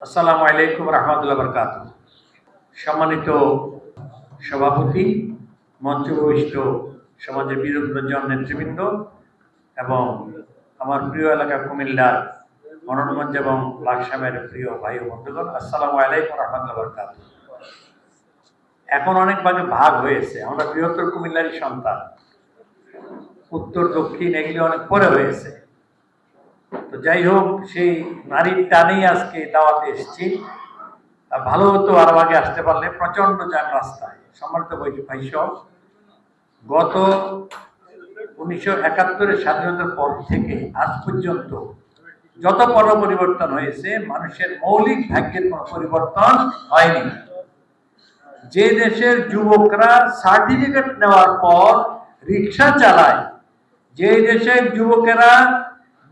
আসসালামু আলাইকুম রহমতুল্লাহ বরকাতুহ। সম্মানিত সভাপতি, মঞ্চে উপবিষ্ট সমাজের বিরোধীজন নেতৃবৃন্দ এবং আমার প্রিয় এলাকা কুমিল্লার মনোরঞ্জন এবং লাকসামের প্রিয় ভাই ও বন্ধুগণ, আসসালামু আলাইকুম রহমতুল্লাহ বরকাতুহ। এখন অনেক ভাগ হয়েছে। আমরা বৃহত্তর কুমিল্লারই সন্তান, উত্তর দক্ষিণ এগুলি অনেক পরে হয়েছে। তো যাই হোক, সেই নারীর টানেই আজকে দাওয়াতে এসেছি। ভালো হতো আরো আগে আসতে পারলে, প্রচন্ড জ্যাম রাস্তায়। সম্মানিত ভাই সব, গত 1971-এর স্বাধীনতার পর থেকে আজ পর্যন্ত যত পরিবর্তন হয়েছে, মানুষের মৌলিক ভাগ্যের কোনো পরিবর্তন হয়নি। যে দেশের যুবকরা সার্টিফিকেট নেওয়ার পর রিক্সা চালায়, যে দেশের যুবকেরা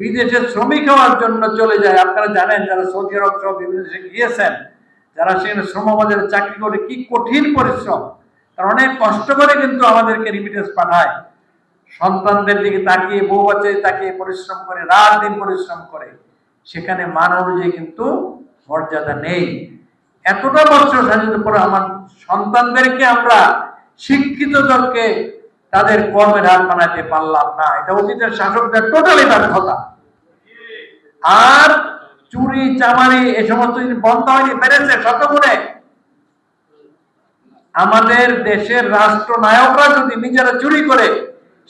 বিদেশে শ্রমিক হওয়ার জন্য চলে যায়, আপনারা জানেন, যারা সৌদি আরব সহ বিভিন্ন দেশে গিয়েছেন, যারা সেখানে শ্রমবাজারে চাকরি করে কি কঠিন পরিশ্রম, তারা অনেক কষ্ট করে কিন্তু আমাদেরকে রিমিটেন্স পাঠায়। সন্তানদের দিকে তাকিয়ে, বউ বাচ্চাদের তাকিয়ে পরিশ্রম করে, রাত দিন পরিশ্রম করে। সেখানে মান অনুযায়ী কিন্তু মর্যাদা নেই। এতটা বছর স্বাধীনতার পরে আমার সন্তানদেরকে আমরা শিক্ষিত দলকে তাদের কর্মের হাত বানাতে পারলাম না। এটা অতীতের শাসকদের টোটালি ব্যর্থতা। আর চুরি চামারি এ সমস্ত বন্ধ হয়নি, বেড়েছে শতগুণে। আমাদের দেশের রাষ্ট্রনায়করা যদি নিজেরা চুরি করে,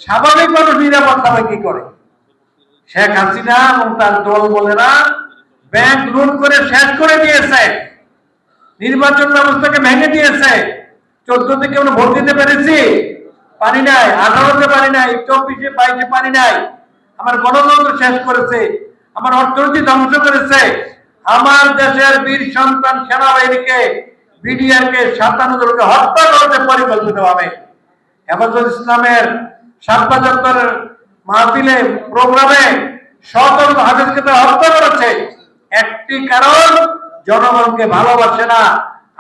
স্বাভাবিক মানুষ নিরাপদ হবে কি করে? শেখ হাসিনা এবং তার দল বলেরা ব্যাংক লুট করে শেষ করে দিয়েছে, নির্বাচন ব্যবস্থাকে ভেঙে দিয়েছে। 14-তে কেউ ভোট দিতে পেরেছি? পারি নাই। 18-তে পারি নাই, 24-এ 22-এ পারি নাই। আমার গণতন্ত্র শেষ করেছে, আমার অর্থনীতি ধ্বংস করেছে। আমার দেশের বীর সন্তান সেনাবাহিনীকে, বিডিআরকে 57 জনকে হত্যা করতে পরিকল্পিতভাবে হেফাজত ইসলামের শাপলা চত্বরের মাহফিলে প্রোগ্রামে শত হাফেজকে হত্যা করেছে। একটি কারণ, জনগণকে ভালোবাসে না।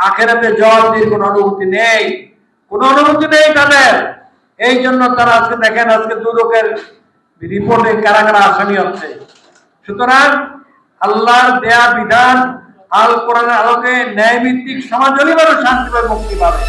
আখেরাতে জবাবদিহির কোনো অনুভূতি নেই, কোনো অনুভূতি নেই তাদের। এই জন্য তারা আজকে দেখেন, আজকে দুদকের রিপোর্টে কারা কারা আসামি হচ্ছে। সুতরাং আল্লাহর দেয়া বিধান, আল কোরআনের আলোকে ন্যায়ভিত্তিক সমাজ হলেই মানুষ শান্তি পাবে, মুক্তি পাবে।